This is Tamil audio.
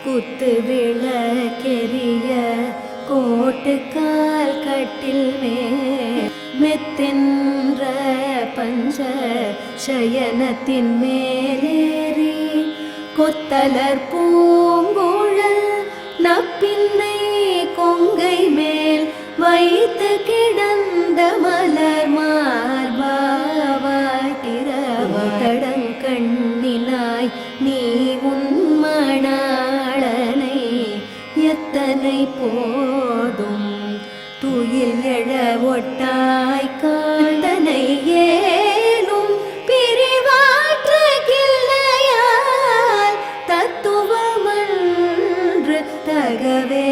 குத்து விளக்கெரிய கோட்டுக்கால் கட்டில் மெத்தென்ற பஞ்ச சயனத்தின் மேலேறி கொத்தலர் பூங்குழல் நப்பின்னை கொங்கை மேல் வைத்து கிடந்த மலர் மார்பாவாட்டிரவடங்கண்ணினாய் நீ உன்மணாளனை எத்தனை போதும் துயில் எழ ஒட்டாய் காண்டனை ஏலும் பிரிவாற்ற கிள்ளையால் தத்துவமன்று தகவே